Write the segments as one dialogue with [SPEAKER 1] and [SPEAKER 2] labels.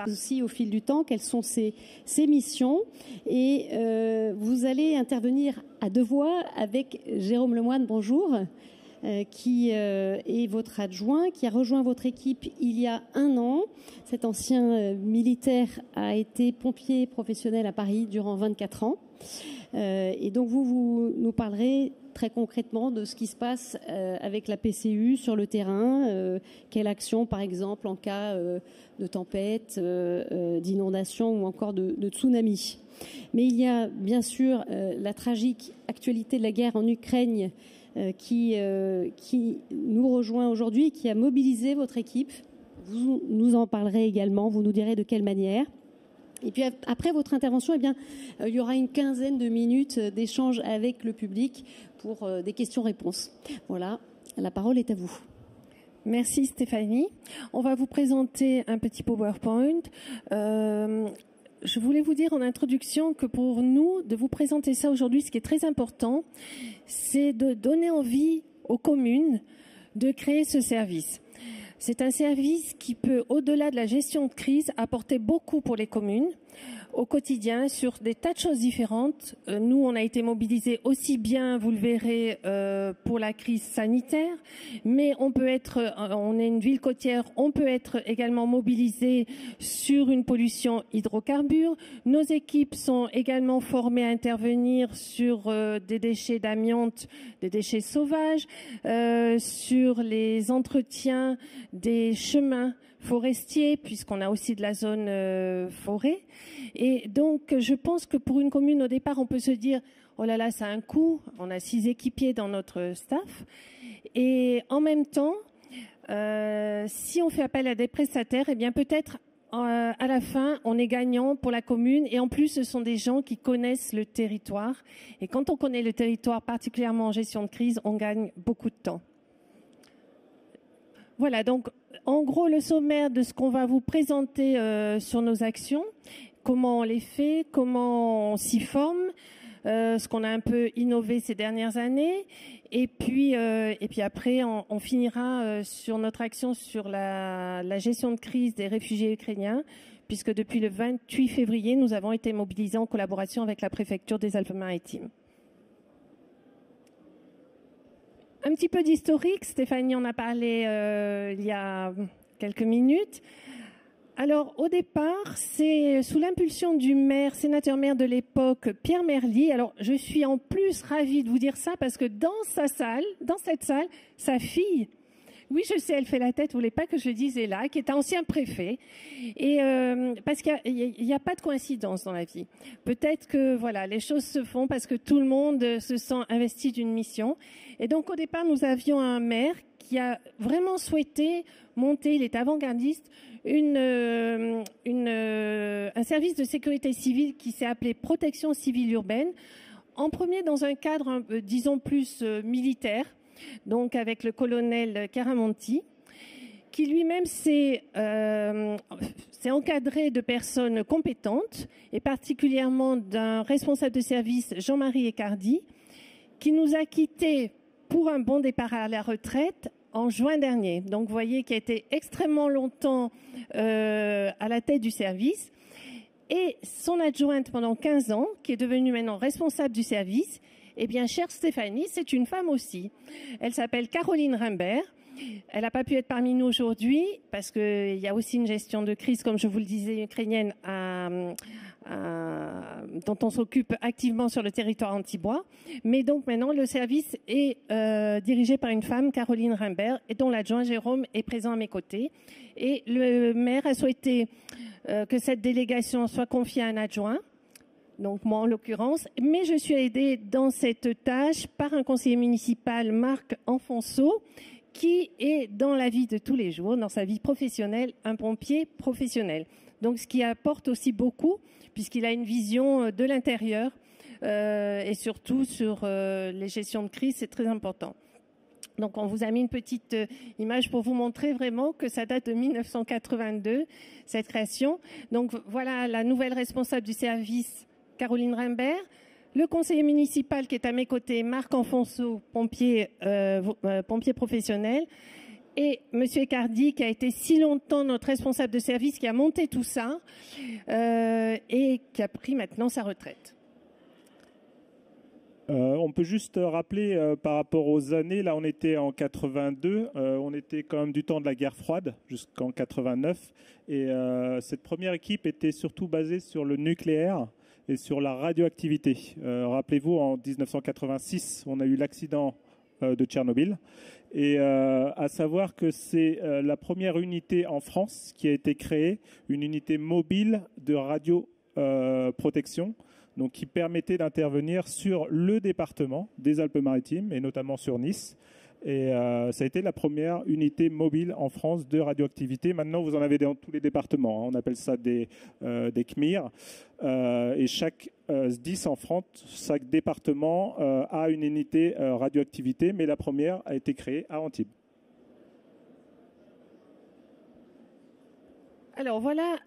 [SPEAKER 1] Aussi au fil du temps, quelles sont ces missions, et vous allez intervenir à deux voix avec Jérôme Lemoine, bonjour, qui est votre adjoint, qui a rejoint votre équipe il y a un an. Cet ancien militaire a été pompier professionnel à Paris durant 24 ans. Et donc vous nous parlerez très concrètement de ce qui se passe avec la PCU sur le terrain, quelle action par exemple en cas de tempête, d'inondation ou encore de tsunami. Mais il y a bien sûr la tragique actualité de la guerre en Ukraine qui nous rejoint aujourd'hui, qui a mobilisé votre équipe. Vous nous en parlerez également, vous nous direz de quelle manière. Et puis après votre intervention, eh bien, il y aura une quinzaine de minutes d'échange avec le public pour des questions-réponses. Voilà, la parole est à vous.
[SPEAKER 2] Merci Stéphanie. On va vous présenter un petit PowerPoint. Je voulais vous dire en introduction que pour nous, de vous présenter ça aujourd'hui, ce qui est très important, c'est de donner envie aux communes de créer ce service. C'est un service qui peut, au-delà de la gestion de crise, apporter beaucoup pour les communes au quotidien sur des tas de choses différentes. Nous, on a été mobilisés aussi bien, vous le verrez, pour la crise sanitaire, mais on est une ville côtière, on peut être également mobilisé sur une pollution hydrocarbures. Nos équipes sont également formées à intervenir sur des déchets d'amiante, des déchets sauvages, sur les entretiens des chemins forestiers, puisqu'on a aussi de la zone forêt. Et donc, je pense que pour une commune, au départ, on peut se dire « Oh là là, ça a un coût ». On a 6 équipiers dans notre staff. Et en même temps, si on fait appel à des prestataires, eh bien peut-être à la fin, on est gagnant pour la commune. Et en plus, ce sont des gens qui connaissent le territoire. Et quand on connaît le territoire, particulièrement en gestion de crise, on gagne beaucoup de temps. Voilà, donc en gros le sommaire de ce qu'on va vous présenter sur nos actions, comment on les fait, comment on s'y forme, ce qu'on a un peu innové ces dernières années, et puis après on finira sur notre action sur la gestion de crise des réfugiés ukrainiens, puisque depuis le 28 février, nous avons été mobilisés en collaboration avec la préfecture des Alpes-Maritimes. Un petit peu d'historique, Stéphanie en a parlé il y a quelques minutes. Alors au départ, c'est sous l'impulsion du sénateur-maire de l'époque, Pierre Merly. Alors je suis en plus ravie de vous dire ça parce que dans cette salle, sa fille, oui je sais, elle fait la tête, vous voulez pas que je le dise, est là, qui est ancien préfet. Et parce qu'il y a pas de coïncidence dans la vie. Peut-être que voilà, les choses se font parce que tout le monde se sent investi d'une mission. Et donc au départ, nous avions un maire qui a vraiment souhaité monter, il est avant-gardiste, un service de sécurité civile qui s'est appelé Protection civile urbaine, en premier dans un cadre, disons, plus militaire, donc avec le colonel Caramonti, qui lui-même s'est encadré de personnes compétentes, et particulièrement d'un responsable de service, Jean-Marie Ecardi, qui nous a quittés pour un bon départ à la retraite en juin dernier. Donc vous voyez qu'il a été extrêmement longtemps à la tête du service. Et son adjointe pendant 15 ans, qui est devenue maintenant responsable du service, eh bien, chère Stéphanie, c'est une femme aussi. Elle s'appelle Caroline Rimbert. Elle n'a pas pu être parmi nous aujourd'hui parce qu'il y a aussi une gestion de crise, comme je vous le disais, ukrainienne, dont on s'occupe activement sur le territoire anti-bois. Mais donc maintenant, le service est dirigé par une femme, Caroline Rimbert, et dont l'adjoint Jérôme est présent à mes côtés. Et le maire a souhaité que cette délégation soit confiée à un adjoint, donc moi en l'occurrence, mais je suis aidée dans cette tâche par un conseiller municipal, Marc Enfonceau, qui est dans la vie de tous les jours, dans sa vie professionnelle, un pompier professionnel. Donc ce qui apporte aussi beaucoup, puisqu'il a une vision de l'intérieur et surtout sur les gestions de crise, c'est très important. Donc on vous a mis une petite image pour vous montrer vraiment que ça date de 1982, cette création. Donc voilà la nouvelle responsable du service, Caroline Rimbert. Le conseiller municipal qui est à mes côtés, Marc Enfonceau, pompier professionnel. et Monsieur Ecardi, qui a été si longtemps notre responsable de service, qui a monté tout ça et qui a pris maintenant sa retraite.
[SPEAKER 3] On peut juste rappeler par rapport aux années, là on était en 82, on était quand même du temps de la guerre froide jusqu'en 89 et cette première équipe était surtout basée sur le nucléaire et sur la radioactivité. Rappelez-vous, en 1986, on a eu l'accident de Tchernobyl et à savoir que c'est la première unité en France qui a été créée, une unité mobile de radioprotection. Donc qui permettait d'intervenir sur le département des Alpes-Maritimes et notamment sur Nice. Et ça a été la première unité mobile en France de radioactivité. Maintenant, vous en avez dans tous les départements. On appelle ça des CMIR. Et chaque SDIS en France, chaque département a une unité radioactivité, mais la première a été créée à Antibes.
[SPEAKER 2] Alors voilà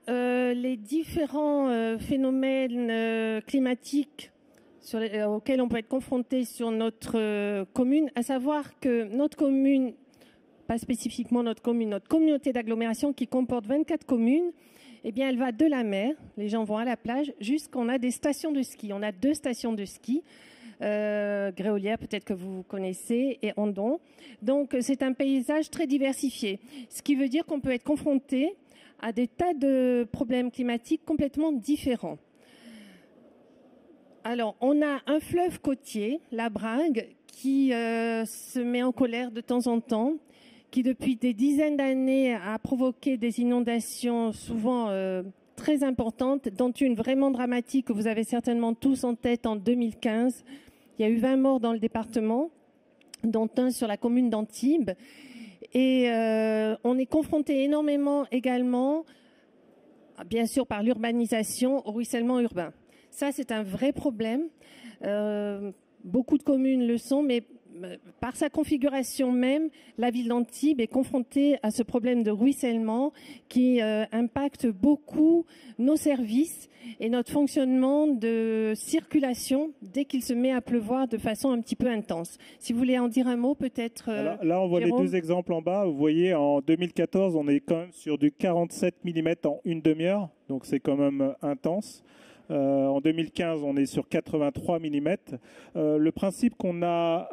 [SPEAKER 2] les différents phénomènes climatiques auxquels on peut être confronté sur notre commune, à savoir que notre commune, pas spécifiquement notre commune, notre communauté d'agglomération qui comporte 24 communes, eh bien elle va de la mer, les gens vont à la plage, jusqu'on a des stations de ski. On a 2 stations de ski, Gréolière peut-être que vous connaissez, et Andon. Donc c'est un paysage très diversifié, ce qui veut dire qu'on peut être confronté à des tas de problèmes climatiques complètement différents. Alors, on a un fleuve côtier, la Brague, qui se met en colère de temps en temps, qui depuis des dizaines d'années a provoqué des inondations souvent très importantes, dont une vraiment dramatique que vous avez certainement tous en tête en 2015. Il y a eu 20 morts dans le département, dont un sur la commune d'Antibes. Et on est confronté énormément également, bien sûr par l'urbanisation, au ruissellement urbain. Ça, c'est un vrai problème. Beaucoup de communes le sont, mais par sa configuration même, la ville d'Antibes est confrontée à ce problème de ruissellement qui impacte beaucoup nos services et notre fonctionnement de circulation dès qu'il se met à pleuvoir de façon un petit peu intense. Si vous voulez en dire un mot, peut-être.
[SPEAKER 3] Là, on voit Jérôme. Les 2 exemples en bas. Vous voyez, en 2014, on est quand même sur du 47 mm en une demi-heure, donc c'est quand même intense. En 2015, on est sur 83 mm. Le principe qu'on a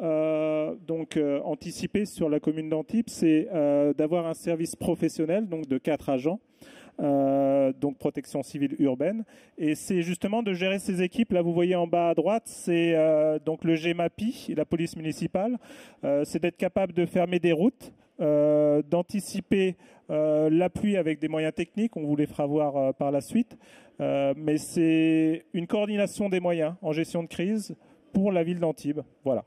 [SPEAKER 3] anticipé sur la commune d'Antibes, c'est d'avoir un service professionnel, donc de 4 agents, donc protection civile urbaine. Et c'est justement de gérer ces équipes. Là, vous voyez en bas à droite, c'est donc le GEMAPI, la police municipale. C'est d'être capable de fermer des routes, d'anticiper la pluie avec des moyens techniques. On vous les fera voir par la suite. Mais c'est une coordination des moyens en gestion de crise pour la ville d'Antibes. Voilà.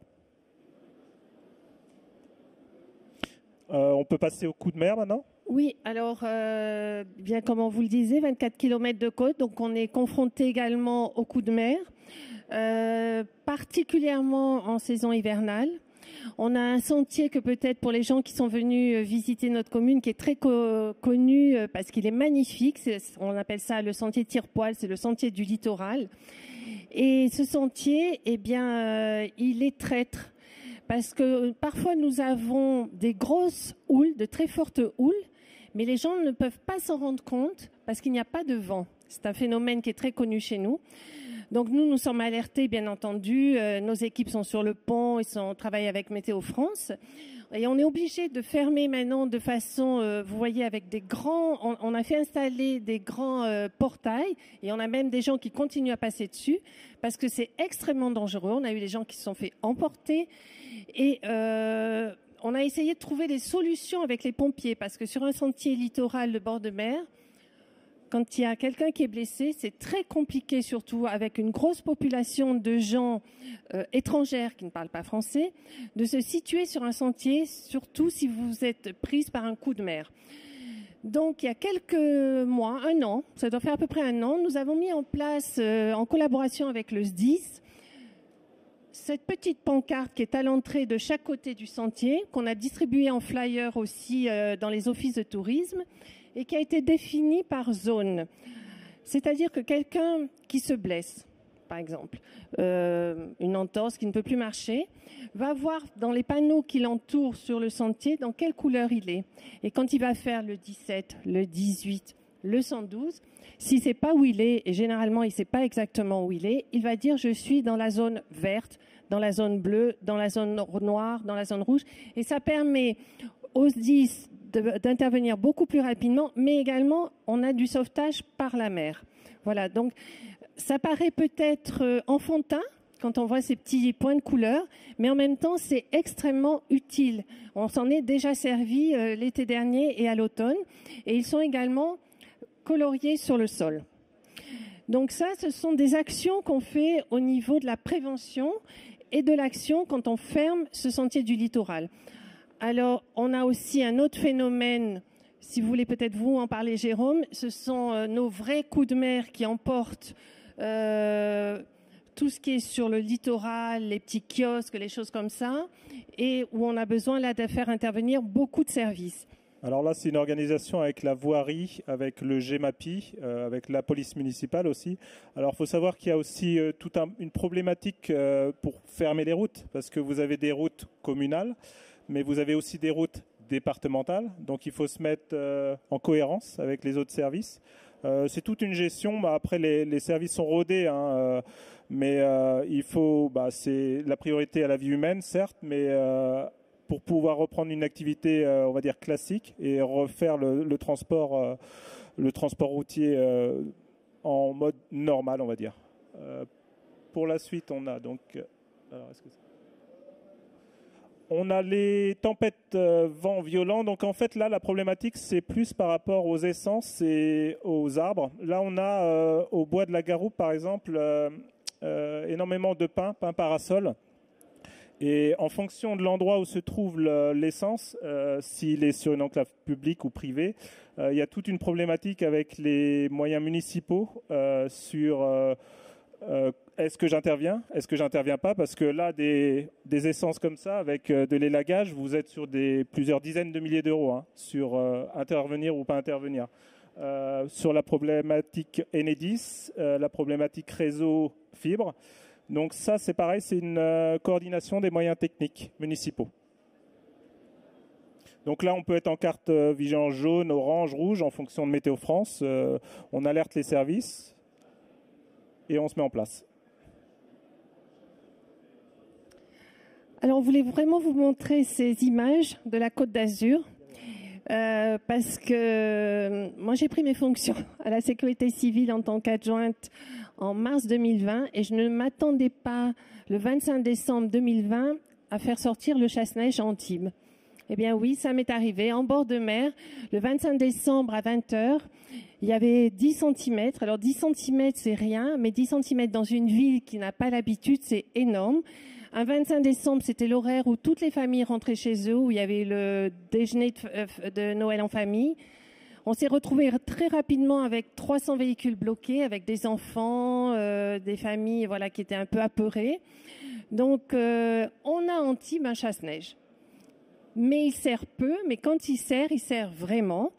[SPEAKER 3] On peut passer au coup de mer maintenant ?
[SPEAKER 2] Oui, alors, bien comme on vous le disait, 24 km de côte, donc on est confronté également au coup de mer, particulièrement en saison hivernale. On a un sentier que peut-être pour les gens qui sont venus visiter notre commune, qui est très connu parce qu'il est magnifique. On appelle ça le sentier Tire-Poil, c'est le sentier du littoral. Et ce sentier, eh bien, il est traître. Parce que parfois nous avons des grosses houles, de très fortes houles, mais les gens ne peuvent pas s'en rendre compte parce qu'il n'y a pas de vent. C'est un phénomène qui est très connu chez nous. Donc nous sommes alertés, bien entendu. Nos équipes sont sur le pont, on travaille avec Météo France. Et on est obligé de fermer maintenant de façon, vous voyez, avec des grands... On a fait installer des grands portails et on a même des gens qui continuent à passer dessus parce que c'est extrêmement dangereux. On a eu des gens qui se sont fait emporter et on a essayé de trouver des solutions avec les pompiers parce que sur un sentier littoral de bord de mer, quand il y a quelqu'un qui est blessé, c'est très compliqué, surtout avec une grosse population de gens étrangères qui ne parlent pas français, de se situer sur un sentier, surtout si vous êtes prise par un coup de mer. Donc, il y a quelques mois, 1 an, ça doit faire à peu près 1 an, nous avons mis en place, en collaboration avec le SDIS, cette petite pancarte qui est à l'entrée de chaque côté du sentier, qu'on a distribuée en flyer aussi dans les offices de tourisme, et qui a été défini par zone. C'est-à-dire que quelqu'un qui se blesse, par exemple, une entorse qui ne peut plus marcher, va voir dans les panneaux qui l'entourent sur le sentier dans quelle couleur il est. Et quand il va faire le 17, le 18, le 112, s'il ne sait pas où il est, et généralement il ne sait pas exactement où il va dire je suis dans la zone verte, dans la zone bleue, dans la zone noire, dans la zone rouge. Et ça permet aux SDIS d'intervenir beaucoup plus rapidement, mais également on a du sauvetage par la mer. Voilà, donc ça paraît peut-être enfantin quand on voit ces petits points de couleur, mais en même temps c'est extrêmement utile. On s'en est déjà servi l'été dernier et à l'automne, et ils sont également coloriés sur le sol. Donc ça, ce sont des actions qu'on fait au niveau de la prévention et de l'action quand on ferme ce sentier du littoral. Alors, on a aussi un autre phénomène, si vous voulez peut-être vous en parler, Jérôme, ce sont nos vrais coups de mer qui emportent tout ce qui est sur le littoral, les petits kiosques, les choses comme ça, et où on a besoin là de faire intervenir beaucoup de services.
[SPEAKER 3] Alors là, c'est une organisation avec la voirie, avec le GEMAPI, avec la police municipale aussi. Alors, il faut savoir qu'il y a aussi toute une problématique pour fermer les routes, parce que vous avez des routes communales, mais vous avez aussi des routes départementales. Donc, il faut se mettre en cohérence avec les autres services. C'est toute une gestion. Après, les services sont rodés, hein, mais il faut. C'est la priorité à la vie humaine, certes, mais pour pouvoir reprendre une activité, on va dire, classique et refaire le transport routier en mode normal, on va dire. Pour la suite, on a donc... on a les tempêtes vent violents. Donc en fait, là, la problématique, c'est plus par rapport aux essences et aux arbres. Là, on a au bois de la Garoupe, par exemple, énormément de pins parasols. Et en fonction de l'endroit où se trouve l'essence, s'il est sur une enclave publique ou privée, il y a toute une problématique avec les moyens municipaux sur est-ce que j'interviens, est-ce que j'interviens pas, parce que là, des essences comme ça, avec de l'élagage, vous êtes sur plusieurs dizaines de milliers d'euros hein, sur intervenir ou pas intervenir. Sur la problématique Enedis, la problématique réseau fibre. Donc ça, c'est pareil, c'est une coordination des moyens techniques municipaux. Donc là, on peut être en carte vigilance jaune, orange, rouge, en fonction de Météo France. On alerte les services et on se met en place.
[SPEAKER 2] Alors, on voulait vraiment vous montrer ces images de la Côte d'Azur. Parce que moi, j'ai pris mes fonctions à la sécurité civile en tant qu'adjointe en mars 2020 et je ne m'attendais pas, le 25 décembre 2020, à faire sortir le chasse-neige à Antibes. Eh bien oui, ça m'est arrivé en bord de mer. Le 25 décembre à 20h, il y avait 10 cm. Alors 10 cm, c'est rien, mais 10 cm dans une ville qui n'a pas l'habitude, c'est énorme. Un 25 décembre, c'était l'horaire où toutes les familles rentraient chez eux, où il y avait le déjeuner de Noël en famille. On s'est retrouvés très rapidement avec 300 véhicules bloqués, avec des enfants, des familles voilà, qui étaient un peu apeurées. Donc, on a Antibes un chasse-neige. Mais il sert peu, mais quand il sert vraiment.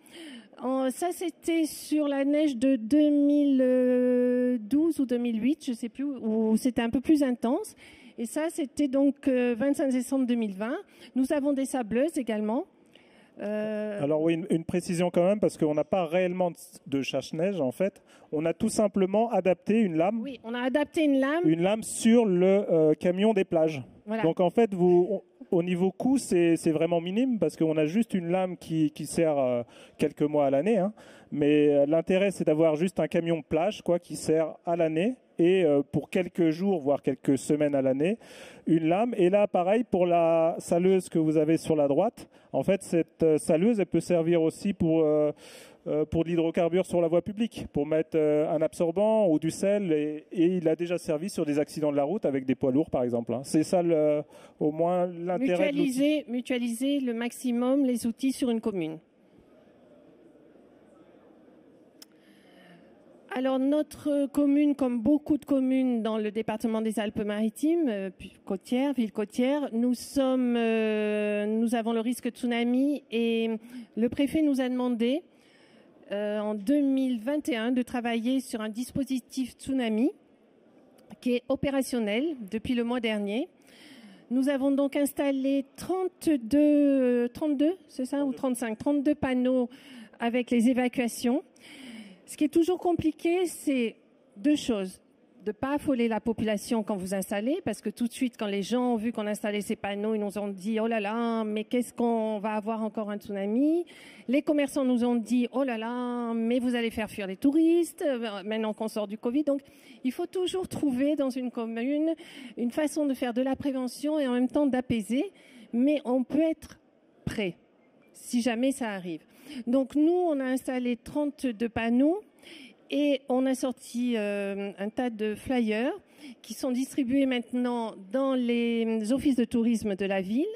[SPEAKER 2] Ça, c'était sur la neige de 2012 ou 2008, je ne sais plus, où c'était un peu plus intense. Et ça, c'était donc 25 décembre 2020. Nous avons des sableuses également.
[SPEAKER 3] Alors oui, une précision quand même, parce qu'on n'a pas réellement de chasse-neige en fait. On a tout simplement adapté une lame.
[SPEAKER 2] Oui, on a adapté une lame.
[SPEAKER 3] Une lame sur le camion des plages. Voilà. Donc en fait, au niveau coût, c'est vraiment minime, parce qu'on a juste une lame qui sert quelques mois à l'année. Hein. Mais l'intérêt, c'est d'avoir juste un camion plage qui sert à l'année. Et pour quelques jours, voire quelques semaines à l'année, une lame. Et là, pareil, pour la saleuse que vous avez sur la droite, en fait, cette saleuse, elle peut servir aussi pour de l'hydrocarbure sur la voie publique, pour mettre un absorbant ou du sel. Et il a déjà servi sur des accidents de la route avec des poids lourds, par exemple. Hein. C'est ça, au moins, l'intérêt de l'outil.
[SPEAKER 2] Mutualiser le maximum les outils sur une commune. Alors, notre commune, comme beaucoup de communes dans le département des Alpes-Maritimes, ville côtière, nous avons le risque de tsunami et le préfet nous a demandé en 2021 de travailler sur un dispositif tsunami qui est opérationnel depuis le mois dernier. Nous avons donc installé 32, c'est ça, ou 35, 32 panneaux avec les évacuations. Ce qui est toujours compliqué, c'est deux choses. De ne pas affoler la population quand vous installez, parce que tout de suite, quand les gens ont vu qu'on installait ces panneaux, ils nous ont dit « Oh là là, mais qu'est-ce qu'on va avoir encore un tsunami ?» Les commerçants nous ont dit « Oh là là, mais vous allez faire fuir les touristes, maintenant qu'on sort du Covid. » Donc, il faut toujours trouver dans une commune une façon de faire de la prévention et en même temps d'apaiser, mais on peut être prêt si jamais ça arrive. Donc, nous, on a installé 32 panneaux. Et on a sorti un tas de flyers qui sont distribués maintenant dans les offices de tourisme de la ville.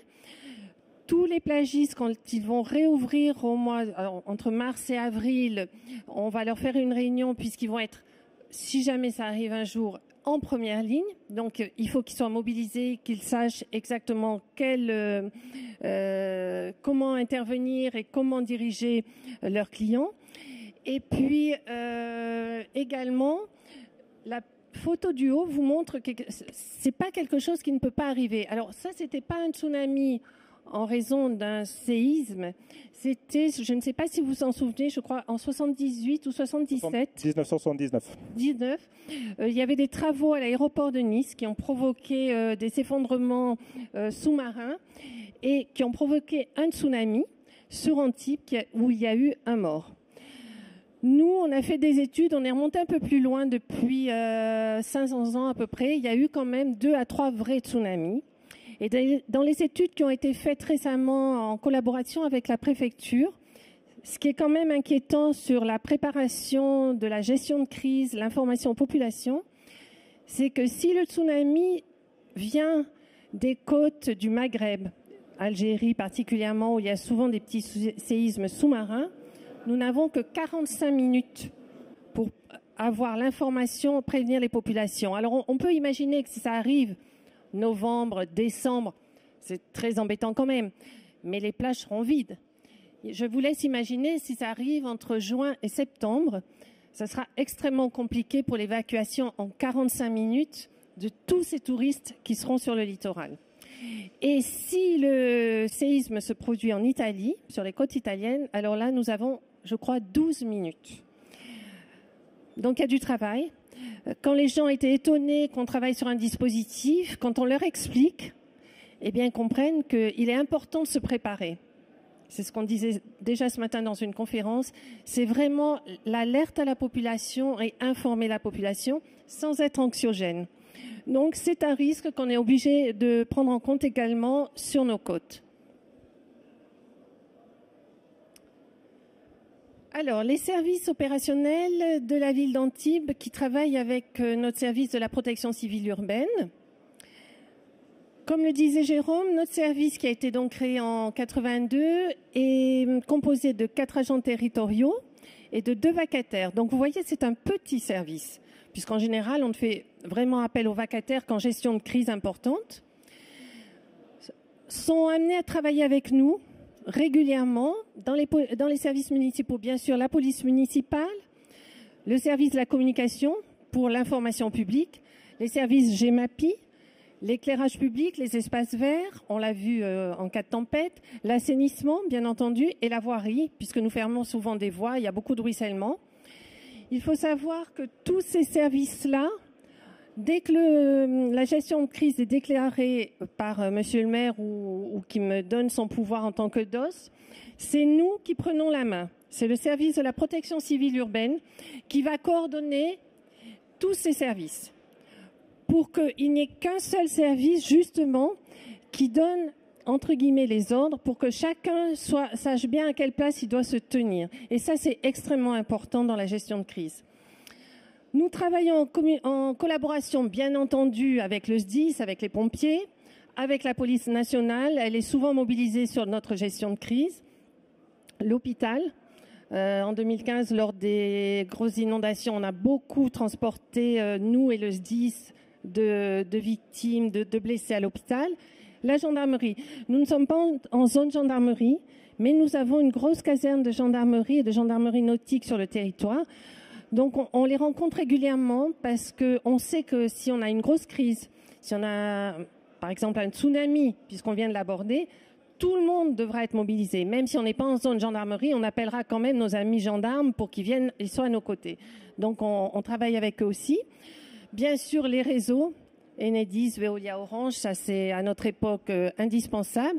[SPEAKER 2] Tous les plagistes, quand ils vont réouvrir entre mars et avril, on va leur faire une réunion puisqu'ils vont être, si jamais ça arrive un jour, en première ligne. Donc, il faut qu'ils soient mobilisés, qu'ils sachent exactement comment intervenir et comment diriger leurs clients. Et puis, également, la photo du haut vous montre que c'est pas quelque chose qui ne peut pas arriver. Alors ça, c'était pas un tsunami en raison d'un séisme. C'était, je ne sais pas si vous vous en souvenez, je crois en 78 ou 77.
[SPEAKER 3] 1979.
[SPEAKER 2] Il y avait des travaux à l'aéroport de Nice qui ont provoqué des effondrements sous-marins et qui ont provoqué un tsunami sur Antibes où il y a eu un mort. Nous, on a fait des études, on est remonté un peu plus loin depuis 500 ans à peu près. Il y a eu quand même 2 à 3 vrais tsunamis. Et dans les études qui ont été faites récemment en collaboration avec la préfecture, ce qui est quand même inquiétant sur la préparation de la gestion de crise, l'information aux populations, c'est que si le tsunami vient des côtes du Maghreb, Algérie particulièrement, où il y a souvent des petits séismes sous-marins, nous n'avons que 45 minutes pour avoir l'information, prévenir les populations. Alors, on peut imaginer que si ça arrive novembre, décembre, c'est très embêtant quand même, mais les plages seront vides. Je vous laisse imaginer si ça arrive entre juin et septembre, ça sera extrêmement compliqué pour l'évacuation en 45 minutes de tous ces touristes qui seront sur le littoral. Et si le séisme se produit en Italie, sur les côtes italiennes, alors là, nous avons, je crois, 12 minutes. Donc, il y a du travail. Quand les gens étaient étonnés qu'on travaille sur un dispositif, quand on leur explique, eh bien, ils comprennent qu'il est important de se préparer. C'est ce qu'on disait déjà ce matin dans une conférence. C'est vraiment l'alerte à la population et informer la population sans être anxiogène. Donc, c'est un risque qu'on est obligé de prendre en compte également sur nos côtes. Alors, les services opérationnels de la ville d'Antibes qui travaillent avec notre service de la protection civile urbaine. Comme le disait Jérôme, notre service qui a été donc créé en 82 est composé de 4 agents territoriaux et de 2 vacataires. Donc, vous voyez, c'est un petit service, puisqu'en général, on fait vraiment appel aux vacataires qu'en gestion de crise importante. Sont amenés à travailler avec nous régulièrement dans les services municipaux, bien sûr, la police municipale, le service de la communication pour l'information publique, les services GEMAPI, l'éclairage public, les espaces verts, on l'a vu en cas de tempête, l'assainissement, bien entendu, et la voirie, puisque nous fermons souvent des voies, il y a beaucoup de ruissellement. Il faut savoir que tous ces services-là, dès que la gestion de crise est déclarée par monsieur le maire ou qui me donne son pouvoir en tant que DOS, c'est nous qui prenons la main. C'est le service de la protection civile urbaine qui va coordonner tous ces services pour qu'il n'y ait qu'un seul service, justement, qui donne, entre guillemets, les ordres pour que chacun sache bien à quelle place il doit se tenir. Et ça, c'est extrêmement important dans la gestion de crise. Nous travaillons en collaboration, bien entendu, avec le SDIS, avec les pompiers, avec la police nationale. Elle est souvent mobilisée sur notre gestion de crise. L'hôpital, en 2015, lors des grosses inondations, on a beaucoup transporté, nous et le SDIS, de victimes, de blessés à l'hôpital. La gendarmerie. Nous ne sommes pas en zone gendarmerie, mais nous avons une grosse caserne de gendarmerie et de gendarmerie nautique sur le territoire. Donc on les rencontre régulièrement parce qu'on sait que si on a une grosse crise, si on a par exemple un tsunami, puisqu'on vient de l'aborder, tout le monde devra être mobilisé. Même si on n'est pas en zone gendarmerie, on appellera quand même nos amis gendarmes pour qu'ils viennent et soient à nos côtés. Donc on travaille avec eux aussi. Bien sûr, les réseaux, Enedis, Veolia, Orange, ça c'est à notre époque indispensable.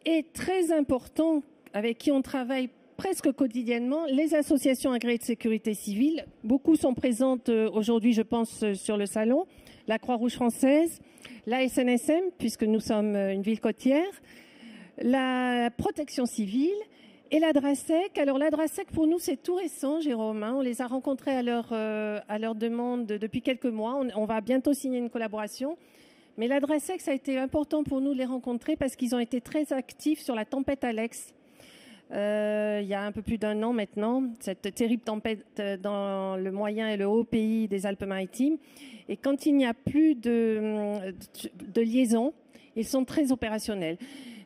[SPEAKER 2] Et très important, avec qui on travaille presque quotidiennement, les associations agréées de sécurité civile. Beaucoup sont présentes aujourd'hui, je pense, sur le salon. La Croix-Rouge française, la SNSM, puisque nous sommes une ville côtière, la protection civile et la DRASEC. Alors la DRASEC, pour nous, c'est tout récent, Jérôme. On les a rencontrés à leur demande depuis quelques mois. On va bientôt signer une collaboration. Mais la DRASEC, ça a été important pour nous de les rencontrer parce qu'ils ont été très actifs sur la tempête Alex. Il y a un peu plus d'un an maintenant, cette terrible tempête dans le moyen et le haut pays des Alpes-Maritimes. Et quand il n'y a plus de liaison, ils sont très opérationnels.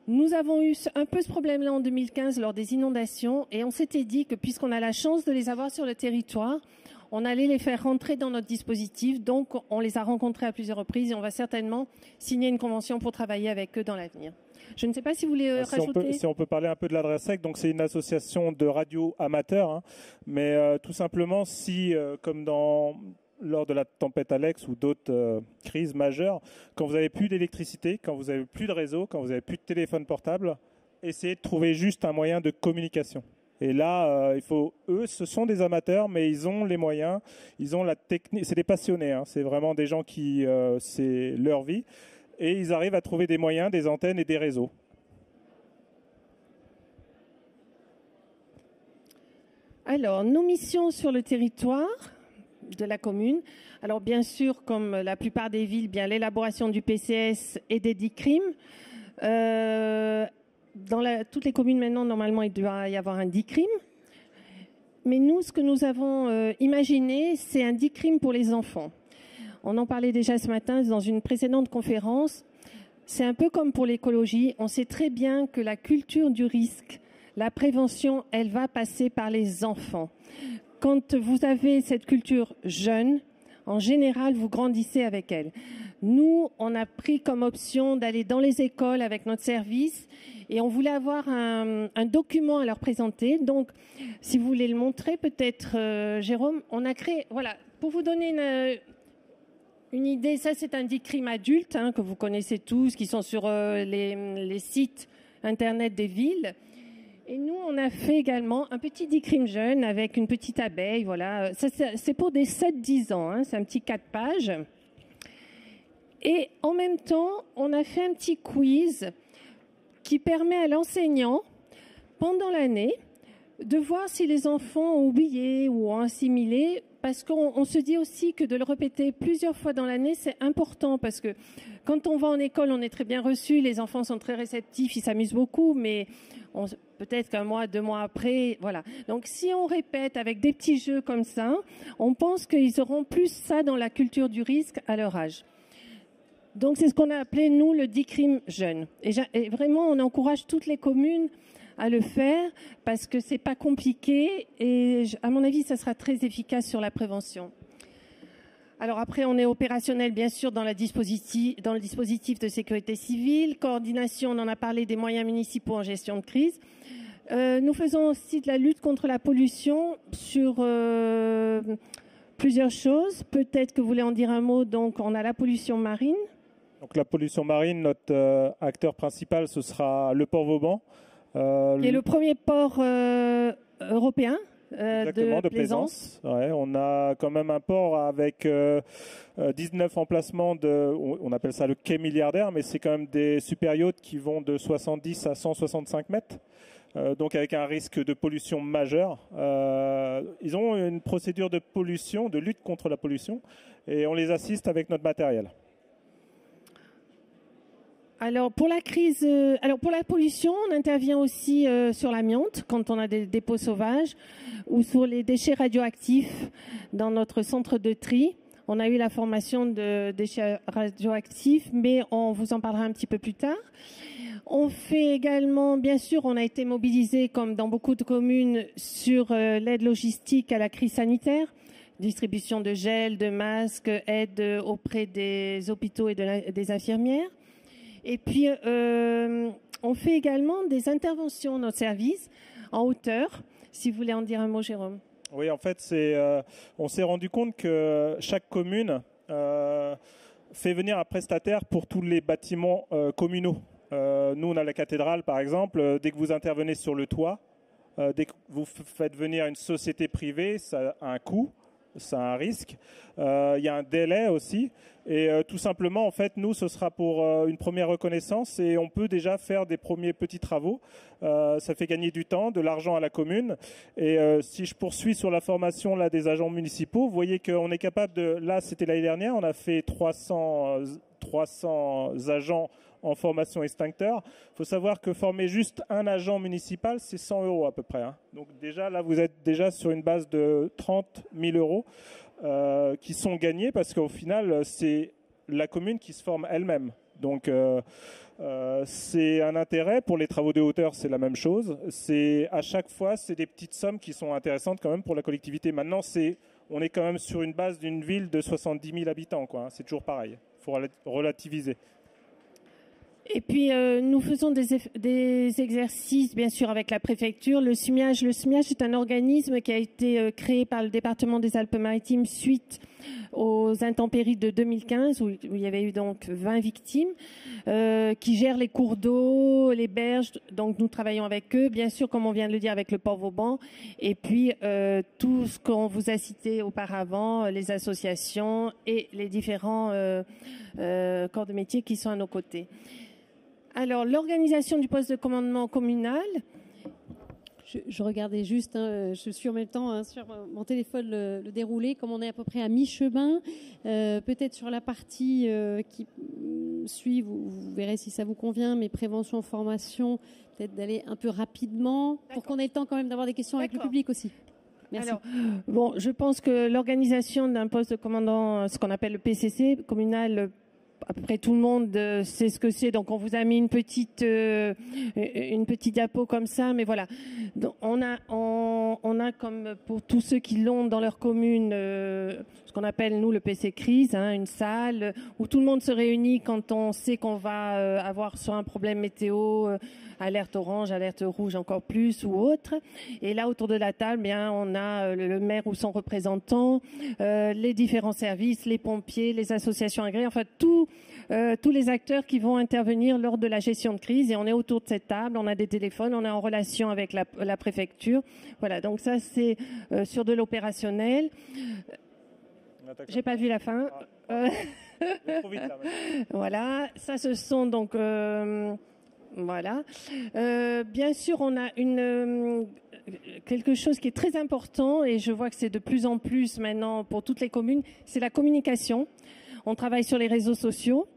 [SPEAKER 2] Nous avons eu un peu ce problème-là en 2015 lors des inondations et on s'était dit que puisqu'on a la chance de les avoir sur le territoire, on allait les faire rentrer dans notre dispositif. Donc, on les a rencontrés à plusieurs reprises et on va certainement signer une convention pour travailler avec eux dans l'avenir. Je ne sais pas si vous voulez rajouter.
[SPEAKER 3] Si on peut parler un peu de la DRASEC, donc c'est une association de radio amateurs, hein, mais tout simplement si, comme lors de la tempête Alex ou d'autres crises majeures, quand vous n'avez plus d'électricité, quand vous n'avez plus de réseau, quand vous n'avez plus de téléphone portable, essayez de trouver juste un moyen de communication. Et là, eux, ce sont des amateurs, mais ils ont les moyens, ils ont la technique. C'est des passionnés, hein, c'est vraiment des gens qui, c'est leur vie, et ils arrivent à trouver des moyens, des antennes et des réseaux.
[SPEAKER 2] Alors, nos missions sur le territoire de la commune. Alors bien sûr, comme la plupart des villes, bien l'élaboration du PCS et des DICRIM. Dans toutes les communes maintenant, normalement, il doit y avoir un DICRIM. Mais nous, ce que nous avons imaginé, c'est un DICRIM pour les enfants. On en parlait déjà ce matin dans une précédente conférence. C'est un peu comme pour l'écologie. On sait très bien que la culture du risque, la prévention, elle va passer par les enfants. Quand vous avez cette culture jeune, en général, vous grandissez avec elle. Nous, on a pris comme option d'aller dans les écoles avec notre service et on voulait avoir un document à leur présenter. Donc, si vous voulez le montrer, peut-être, Jérôme, on a créé, voilà, pour vous donner une idée, ça c'est un DICRIM adulte que vous connaissez tous, qui sont sur les sites internet des villes. Et nous, on a fait également un petit DICRIM jeune avec une petite abeille. Voilà, c'est pour des 7-10 ans. C'est un petit 4 pages. Et en même temps, on a fait un petit quiz qui permet à l'enseignant, pendant l'année, de voir si les enfants ont oublié ou ont assimilé. Parce qu'on se dit aussi que de le répéter plusieurs fois dans l'année, c'est important. Parce que quand on va en école, on est très bien reçu. Les enfants sont très réceptifs, ils s'amusent beaucoup. Mais peut-être qu'un mois, 2 mois après, voilà. Donc si on répète avec des petits jeux comme ça, on pense qu'ils auront plus ça dans la culture du risque à leur âge. Donc c'est ce qu'on a appelé, nous, le DICRIM jeune. Et vraiment, on encourage toutes les communes à le faire parce que c'est pas compliqué et à mon avis, ça sera très efficace sur la prévention. Alors après, on est opérationnel, bien sûr, dans le dispositif de sécurité civile. Coordination, on en a parlé, des moyens municipaux en gestion de crise. Nous faisons aussi de la lutte contre la pollution sur plusieurs choses. Peut-être que vous voulez en dire un mot. Donc, on a la pollution marine.
[SPEAKER 3] Donc, la pollution marine, notre acteur principal, ce sera le port Vauban.
[SPEAKER 2] Qui est le premier port européen.
[SPEAKER 3] Exactement, de plaisance. Ouais, on a quand même un port avec 19 emplacements on appelle ça le quai milliardaire, mais c'est quand même des super yachts qui vont de 70 à 165 mètres. Donc avec un risque de pollution majeur. Ils ont une procédure de pollution, de lutte contre la pollution, et on les assiste avec notre matériel.
[SPEAKER 2] Alors pour la pollution, on intervient aussi sur l'amiante quand on a des dépôts sauvages ou sur les déchets radioactifs dans notre centre de tri. On a eu la formation de déchets radioactifs, mais on vous en parlera un petit peu plus tard. On fait également, bien sûr, on a été mobilisé comme dans beaucoup de communes sur l'aide logistique à la crise sanitaire. distribution de gel, de masques, aide auprès des hôpitaux et des infirmières. Et puis, on fait également des interventions, notre service, en hauteur. Si vous voulez en dire un mot, Jérôme.
[SPEAKER 3] Oui, en fait, on s'est rendu compte que chaque commune fait venir un prestataire pour tous les bâtiments communaux. Nous, on a la cathédrale, par exemple. Dès que vous intervenez sur le toit, dès que vous faites venir une société privée, ça a un coût, ça a un risque. Il y a un délai aussi. Et tout simplement, en fait, nous, ce sera pour une première reconnaissance et on peut déjà faire des premiers petits travaux. Ça fait gagner du temps, de l'argent à la commune. Et si je poursuis sur la formation là, des agents municipaux, vous voyez qu'on est capable de... Là, c'était l'année dernière, on a fait 300 agents en formation extincteur. Il faut savoir que former juste un agent municipal, c'est 100 € à peu près. Hein. Donc déjà, là, vous êtes déjà sur une base de 30 000 € qui sont gagnés parce qu'au final, c'est la commune qui se forme elle-même. Donc, c'est un intérêt. Pour les travaux de hauteur, c'est la même chose. À chaque fois, c'est des petites sommes qui sont intéressantes quand même pour la collectivité. Maintenant, on est quand même sur une base d'une ville de 70 000 habitants. Quoi, hein. C'est toujours pareil. Il faut relativiser.
[SPEAKER 2] Et puis, nous faisons des exercices, bien sûr, avec la préfecture. Le SMIAGE est un organisme qui a été créé par le département des Alpes-Maritimes suite aux intempéries de 2015, où il y avait eu donc 20 victimes, qui gèrent les cours d'eau, les berges. Donc, nous travaillons avec eux, bien sûr, comme on vient de le dire, avec le port Vauban. Et puis, tout ce qu'on vous a cité auparavant, les associations et les différents corps de métier qui sont à nos côtés. Alors, l'organisation du poste de commandement communal.
[SPEAKER 1] Je regardais juste, hein, je suis en même temps hein, sur mon téléphone le déroulé, comme on est à peu près à mi-chemin, peut-être sur la partie qui suit, vous verrez si ça vous convient, mais prévention, formation, peut-être d'aller un peu rapidement, pour qu'on ait le temps quand même d'avoir des questions avec le public aussi. Merci.
[SPEAKER 2] Alors, bon, je pense que l'organisation d'un poste de commandant, ce qu'on appelle le PCC, communal, à peu près tout le monde sait ce que c'est, donc on vous a mis une petite diapo comme ça, mais voilà. Donc, on a comme pour tous ceux qui l'ont dans leur commune, ce qu'on appelle nous le PC crise, hein, une salle où tout le monde se réunit quand on sait qu'on va avoir soit un problème météo, alerte orange, alerte rouge encore plus ou autre. Et là autour de la table, bien on a le maire ou son représentant, les différents services, les pompiers, les associations agréées, enfin tous les acteurs qui vont intervenir lors de la gestion de crise. Et on est autour de cette table, on a des téléphones, on est en relation avec la préfecture. Voilà, donc ça c'est sur de l'opérationnel. J'ai pas vu la fin.
[SPEAKER 3] Trop vite, là,
[SPEAKER 2] voilà, ça ce sont donc voilà. Bien sûr, on a quelque chose qui est très important et je vois que c'est de plus en plus maintenant pour toutes les communes, c'est la communication. On travaille sur les réseaux sociaux.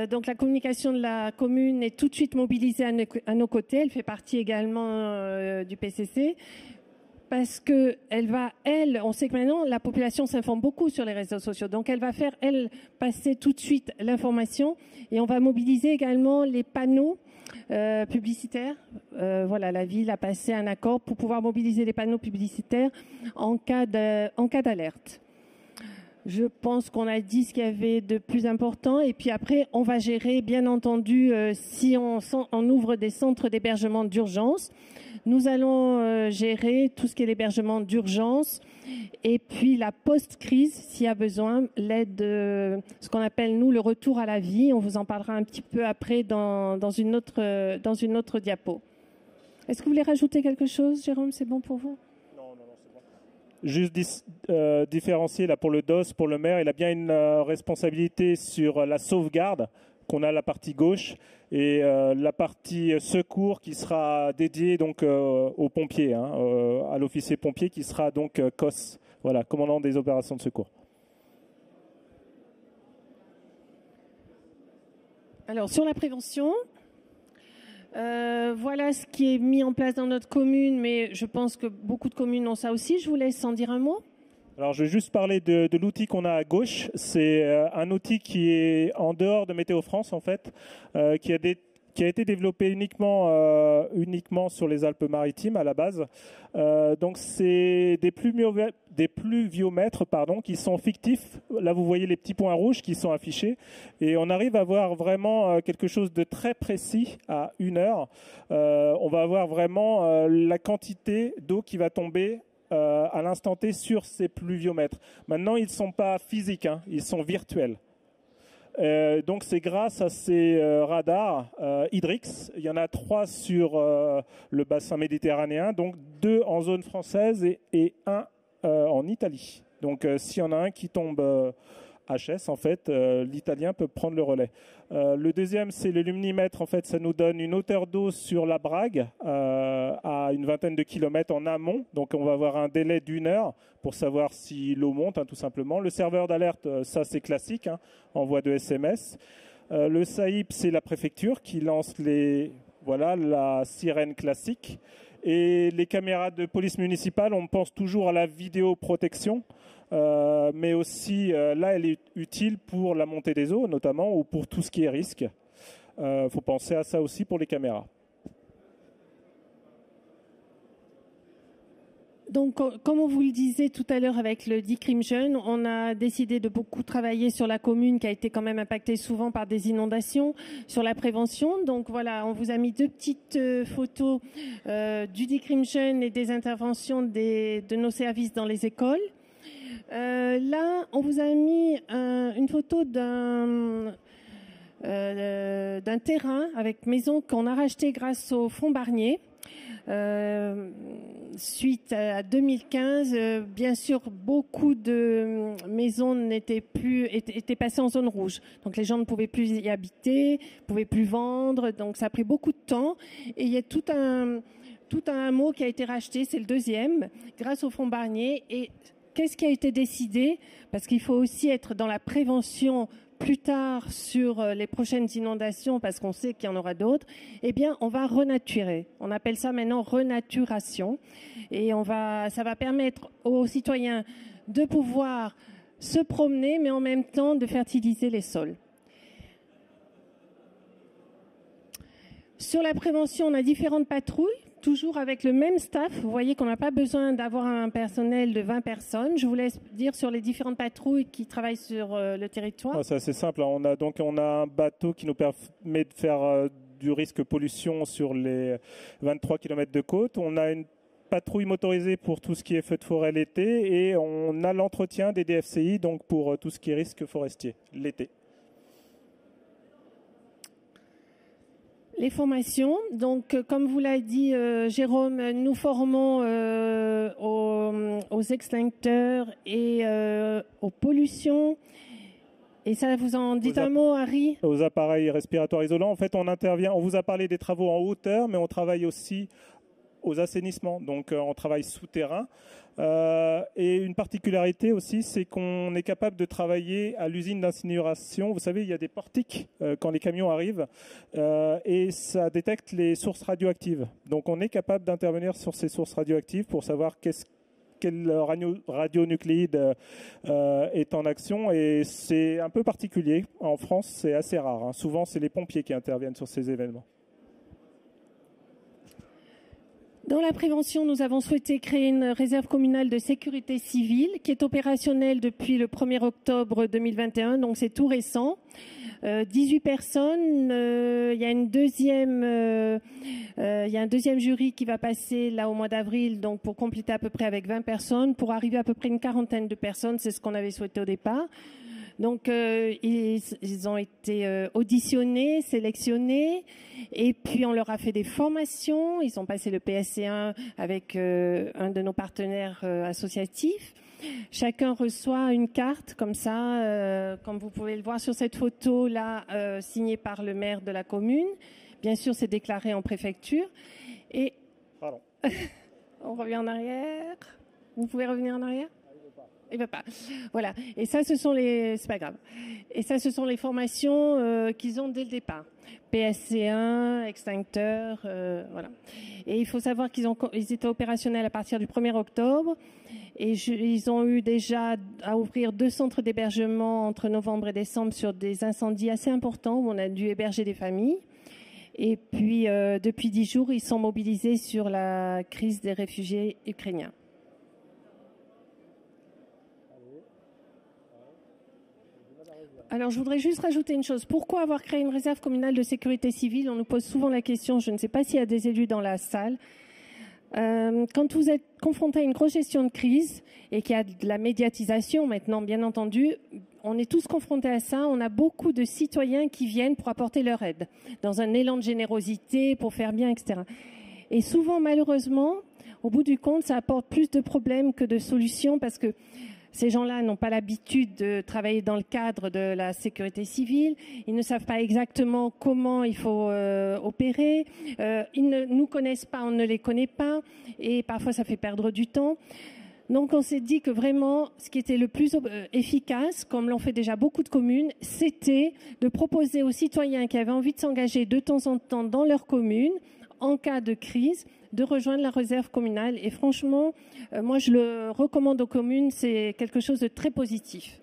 [SPEAKER 2] Donc la communication de la commune est tout de suite mobilisée à nos côtés. Elle fait partie également du PCC. Parce que on sait que maintenant la population s'informe beaucoup sur les réseaux sociaux, donc elle va faire passer tout de suite l'information et on va mobiliser également les panneaux publicitaires. Voilà, la ville a passé un accord pour pouvoir mobiliser les panneaux publicitaires en cas d'alerte. Je pense qu'on a dit ce qu'il y avait de plus important et puis après on va gérer bien entendu si on ouvre des centres d'hébergement d'urgence. Nous allons gérer tout ce qui est l'hébergement d'urgence et puis la post-crise, s'il y a besoin, l'aide, ce qu'on appelle nous le retour à la vie. On vous en parlera un petit peu après dans une autre diapo. Est-ce que vous voulez rajouter quelque chose, Jérôme? C'est bon pour vous?
[SPEAKER 3] Non, c'est bon. Juste différencier là pour le DOS, pour le maire, il a bien une responsabilité sur la sauvegarde, qu'on a la partie gauche, et la partie secours qui sera dédiée donc aux pompiers, hein, à l'officier pompier qui sera donc COS, voilà, commandant des opérations de secours.
[SPEAKER 2] Alors sur la prévention, voilà ce qui est mis en place dans notre commune, mais je pense que beaucoup de communes ont ça aussi. Je vous laisse en dire un mot.
[SPEAKER 3] Alors, je vais juste parler de l'outil qu'on a à gauche. C'est un outil qui est en dehors de Météo France, en fait, qui a qui a été développé uniquement sur les Alpes-Maritimes à la base. Donc c'est des pluviomètres qui sont fictifs. Là, vous voyez les petits points rouges qui sont affichés. Et on arrive à voir vraiment quelque chose de très précis à 1 heure. On va avoir vraiment la quantité d'eau qui va tomber à l'instant T sur ces pluviomètres. Maintenant, ils ne sont pas physiques, hein, ils sont virtuels. Donc c'est grâce à ces radars Hydrix. Il y en a 3 sur le bassin méditerranéen, donc 2 en zone française et 1 en Italie. Donc s'il y en a un qui tombe HS, en fait, l'italien peut prendre le relais. Le deuxième, c'est le luminimètre. En fait, ça nous donne une hauteur d'eau sur la Brague à une vingtaine de kilomètres en amont. Donc, on va avoir un délai d'1 heure pour savoir si l'eau monte, hein, tout simplement. Le serveur d'alerte, ça, c'est classique, hein, envoi de SMS. Le SAIP, c'est la préfecture qui lance la sirène classique. Et les caméras de police municipale, on pense toujours à la vidéoprotection. Mais aussi, là, elle est utile pour la montée des eaux, notamment, ou pour tout ce qui est risque. Faut penser à ça aussi pour les caméras.
[SPEAKER 2] Donc, comme on vous le disait tout à l'heure avec le Decryption, on a décidé de beaucoup travailler sur la commune qui a été quand même impactée souvent par des inondations, sur la prévention. Donc voilà, on vous a mis 2 petites photos du Decryption et des interventions de nos services dans les écoles. Là, on vous a mis une photo d'un terrain avec maison qu'on a racheté grâce au fonds Barnier. Suite à 2015, bien sûr, beaucoup de maisons étaient passées en zone rouge. Donc les gens ne pouvaient plus y habiter, ne pouvaient plus vendre. Donc ça a pris beaucoup de temps. Et il y a tout un hameau qui a été racheté, c'est le 2e, grâce au fonds Barnier. Et qu'est-ce qui a été décidé? Parce qu'il faut aussi être dans la prévention plus tard sur les prochaines inondations, parce qu'on sait qu'il y en aura d'autres. Eh bien, on va renaturer. On appelle ça maintenant renaturation. Et ça va permettre aux citoyens de pouvoir se promener, mais en même temps de fertiliser les sols. Sur la prévention, on a différentes patrouilles. Toujours avec le même staff. Vous voyez qu'on n'a pas besoin d'avoir un personnel de 20 personnes. Je vous laisse dire sur les différentes patrouilles qui travaillent sur le territoire.
[SPEAKER 3] C'est assez simple. On a un bateau qui nous permet de faire du risque pollution sur les 23 km de côte. On a une patrouille motorisée pour tout ce qui est feu de forêt l'été et on a l'entretien des DFCI donc pour tout ce qui est risque forestier l'été.
[SPEAKER 2] Les formations, donc comme vous l'a dit Jérôme, nous formons aux extincteurs et aux pollutions. Et ça, vous en dites un mot, Harry? Aux
[SPEAKER 3] appareils respiratoires isolants. En fait, on intervient, on vous a parlé des travaux en hauteur, mais on travaille aussi aux assainissements. Donc, on travaille souterrain. Et une particularité aussi, c'est qu'on est capable de travailler à l'usine d'incinération. Vous savez, il y a des portiques quand les camions arrivent et ça détecte les sources radioactives. Donc, on est capable d'intervenir sur ces sources radioactives pour savoir quel radionucléide est en action. Et c'est un peu particulier. En France, c'est assez rare, hein. Souvent, c'est les pompiers qui interviennent sur ces événements.
[SPEAKER 2] Dans la prévention, nous avons souhaité créer une réserve communale de sécurité civile qui est opérationnelle depuis le 1er octobre 2021, donc c'est tout récent. 18 personnes, il y a un deuxième jury qui va passer là au mois d'avril, donc pour compléter à peu près avec 20 personnes, pour arriver à peu près une quarantaine de personnes, c'est ce qu'on avait souhaité au départ. Donc, ils ont été auditionnés, sélectionnés, et puis on leur a fait des formations. Ils ont passé le PSC1 avec un de nos partenaires associatifs. Chacun reçoit une carte comme ça, comme vous pouvez le voir sur cette photo là, signée par le maire de la commune. Bien sûr, c'est déclaré en préfecture. Et
[SPEAKER 3] pardon.
[SPEAKER 2] On revient en arrière. Vous pouvez revenir en arrière? Il veut pas. Voilà. Et ça, c'est pas grave. Et ça, ce sont les formations qu'ils ont dès le départ. PSC1, extincteur, voilà. Et il faut savoir ils étaient opérationnels à partir du 1er octobre. Et ils ont eu déjà à ouvrir 2 centres d'hébergement entre novembre et décembre sur des incendies assez importants où on a dû héberger des familles. Et puis, depuis 10 jours, ils sont mobilisés sur la crise des réfugiés ukrainiens. Alors, je voudrais juste rajouter une chose. Pourquoi avoir créé une réserve communale de sécurité civile? On nous pose souvent la question, je ne sais pas s'il y a des élus dans la salle. Quand vous êtes confronté à une grosse gestion de crise et qu'il y a de la médiatisation maintenant, bien entendu, on est tous confrontés à ça. On a beaucoup de citoyens qui viennent pour apporter leur aide, dans un élan de générosité, pour faire bien, etc. Et souvent, malheureusement, au bout du compte, ça apporte plus de problèmes que de solutions parce que ces gens-là n'ont pas l'habitude de travailler dans le cadre de la sécurité civile. Ils ne savent pas exactement comment il faut opérer. Ils ne nous connaissent pas, on ne les connaît pas. Et parfois, ça fait perdre du temps. Donc, on s'est dit que vraiment, ce qui était le plus efficace, comme l'ont fait déjà beaucoup de communes, c'était de proposer aux citoyens qui avaient envie de s'engager de temps en temps dans leur commune, en cas de crise, de rejoindre la réserve communale. Et franchement, moi, je le recommande aux communes. C'est quelque chose de très positif.